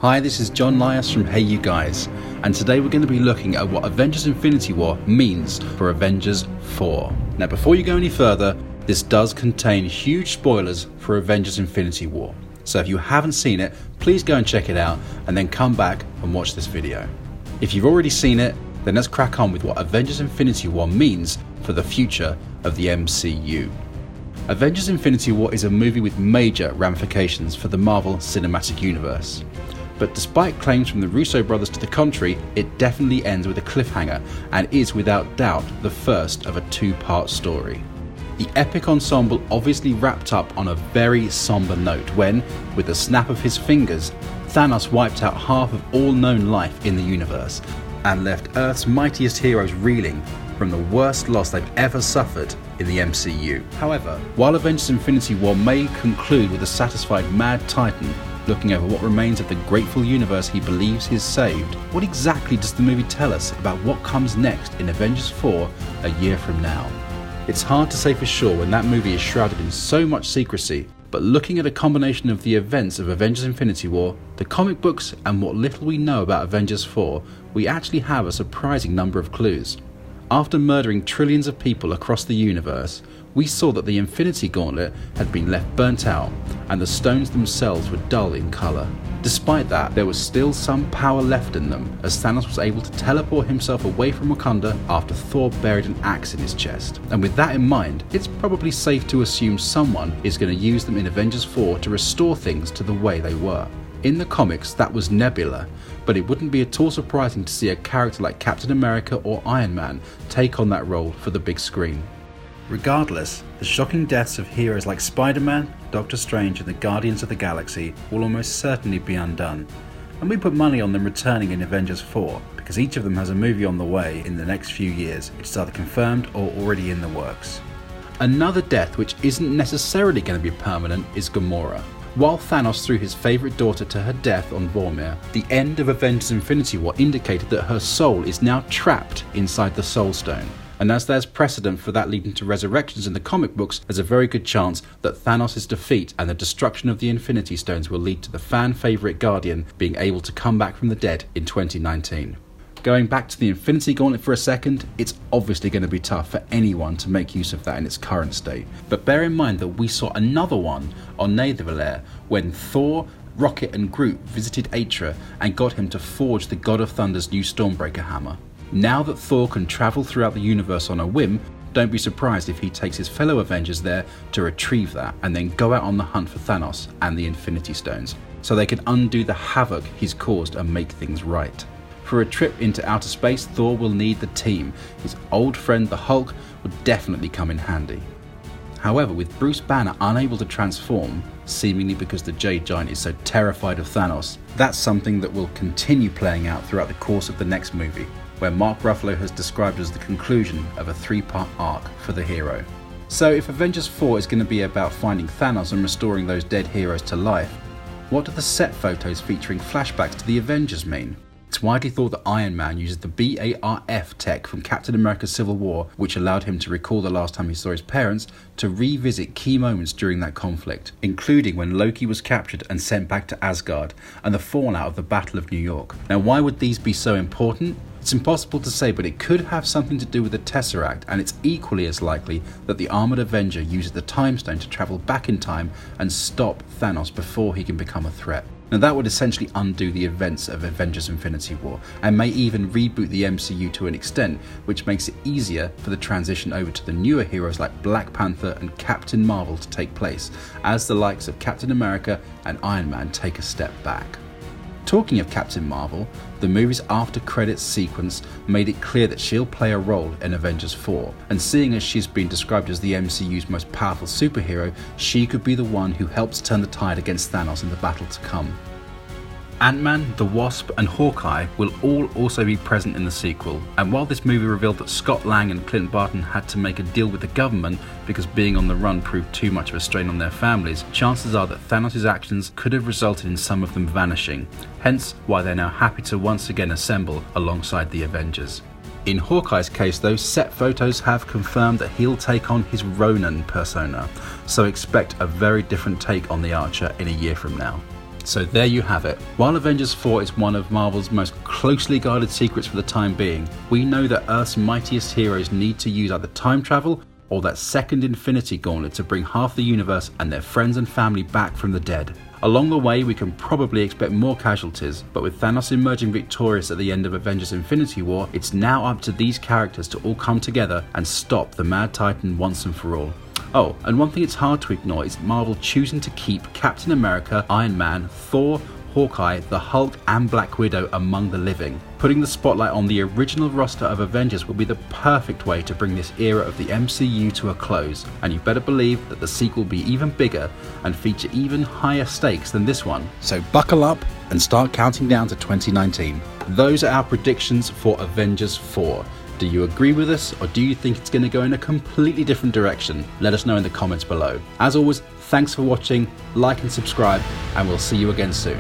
Hi, this is John Lias from HeyUGuys, and today we're going to be looking at what Avengers Infinity War means for Avengers 4. Now before you go any further, this does contain huge spoilers for Avengers Infinity War. So if you haven't seen it, please go and check it out and then come back and watch this video. If you've already seen it, then let's crack on with what Avengers Infinity War means for the future of the MCU. Avengers Infinity War is a movie with major ramifications for the Marvel Cinematic Universe. But despite claims from the Russo brothers to the contrary, it definitely ends with a cliffhanger and is without doubt the first of a two-part story. The epic ensemble obviously wrapped up on a very somber note when, with a snap of his fingers, Thanos wiped out half of all known life in the universe and left Earth's mightiest heroes reeling from the worst loss they've ever suffered in the MCU. However, while Avengers Infinity War may conclude with a satisfied Mad Titan looking over what remains of the grateful universe he believes he's saved, what exactly does the movie tell us about what comes next in Avengers 4 a year from now? It's hard to say for sure when that movie is shrouded in so much secrecy, but looking at a combination of the events of Avengers Infinity War, the comic books, and what little we know about Avengers 4, we actually have a surprising number of clues. After murdering trillions of people across the universe, we saw that the Infinity Gauntlet had been left burnt out and the stones themselves were dull in colour. Despite that, there was still some power left in them, as Thanos was able to teleport himself away from Wakanda after Thor buried an axe in his chest. And with that in mind, it's probably safe to assume someone is going to use them in Avengers 4 to restore things to the way they were. In the comics, that was Nebula, but it wouldn't be at all surprising to see a character like Captain America or Iron Man take on that role for the big screen. Regardless, the shocking deaths of heroes like Spider-Man, Doctor Strange and the Guardians of the Galaxy will almost certainly be undone, and we put money on them returning in Avengers 4 because each of them has a movie on the way in the next few years, which is either confirmed or already in the works. Another death which isn't necessarily going to be permanent is Gamora. While Thanos threw his favourite daughter to her death on Vormir, the end of Avengers Infinity War indicated that her soul is now trapped inside the Soul Stone. And as there's precedent for that leading to resurrections in the comic books, there's a very good chance that Thanos' defeat and the destruction of the Infinity Stones will lead to the fan favourite Guardian being able to come back from the dead in 2019. Going back to the Infinity Gauntlet for a second, it's obviously going to be tough for anyone to make use of that in its current state. But bear in mind that we saw another one on Nidavellir when Thor, Rocket and Groot visited Aitra and got him to forge the God of Thunder's new Stormbreaker hammer. Now that Thor can travel throughout the universe on a whim, don't be surprised if he takes his fellow Avengers there to retrieve that and then go out on the hunt for Thanos and the Infinity Stones, so they can undo the havoc he's caused and make things right. For a trip into outer space, Thor will need the team. His old friend the Hulk would definitely come in handy. However, with Bruce Banner unable to transform, seemingly because the Jade Giant is so terrified of Thanos, that's something that will continue playing out throughout the course of the next movie, where Mark Ruffalo has described as the conclusion of a 3-part arc for the hero. So if Avengers 4 is going to be about finding Thanos and restoring those dead heroes to life, what do the set photos featuring flashbacks to the Avengers mean? It's widely thought that Iron Man uses the BARF tech from Captain America Civil War, which allowed him to recall the last time he saw his parents, to revisit key moments during that conflict, including when Loki was captured and sent back to Asgard, and the fallout of the Battle of New York. Now, why would these be so important? It's impossible to say, but it could have something to do with the Tesseract, and it's equally as likely that the Armoured Avenger uses the Time Stone to travel back in time and stop Thanos before he can become a threat. Now that would essentially undo the events of Avengers Infinity War, and may even reboot the MCU to an extent, which makes it easier for the transition over to the newer heroes like Black Panther and Captain Marvel to take place, as the likes of Captain America and Iron Man take a step back. Talking of Captain Marvel, the movie's after credits sequence made it clear that she'll play a role in Avengers 4, and seeing as she's been described as the MCU's most powerful superhero, she could be the one who helps turn the tide against Thanos in the battle to come. Ant-Man, the Wasp and Hawkeye will all also be present in the sequel, and while this movie revealed that Scott Lang and Clint Barton had to make a deal with the government because being on the run proved too much of a strain on their families, chances are that Thanos' actions could have resulted in some of them vanishing, hence why they're now happy to once again assemble alongside the Avengers. In Hawkeye's case though, set photos have confirmed that he'll take on his Ronin persona, so expect a very different take on the Archer in a year from now. So there you have it. While Avengers 4 is one of Marvel's most closely guarded secrets for the time being, we know that Earth's mightiest heroes need to use either time travel or that second Infinity Gauntlet to bring half the universe and their friends and family back from the dead. Along the way, we can probably expect more casualties, but with Thanos emerging victorious at the end of Avengers Infinity War, it's now up to these characters to all come together and stop the Mad Titan once and for all. Oh, and one thing it's hard to ignore is Marvel choosing to keep Captain America, Iron Man, Thor, Hawkeye, the Hulk and Black Widow among the living. Putting the spotlight on the original roster of Avengers will be the perfect way to bring this era of the MCU to a close, and you better believe that the sequel will be even bigger and feature even higher stakes than this one. So buckle up and start counting down to 2019. Those are our predictions for Avengers 4. Do you agree with us, or do you think it's going to go in a completely different direction? Let us know in the comments below. As always, thanks for watching, like and subscribe, and we'll see you again soon.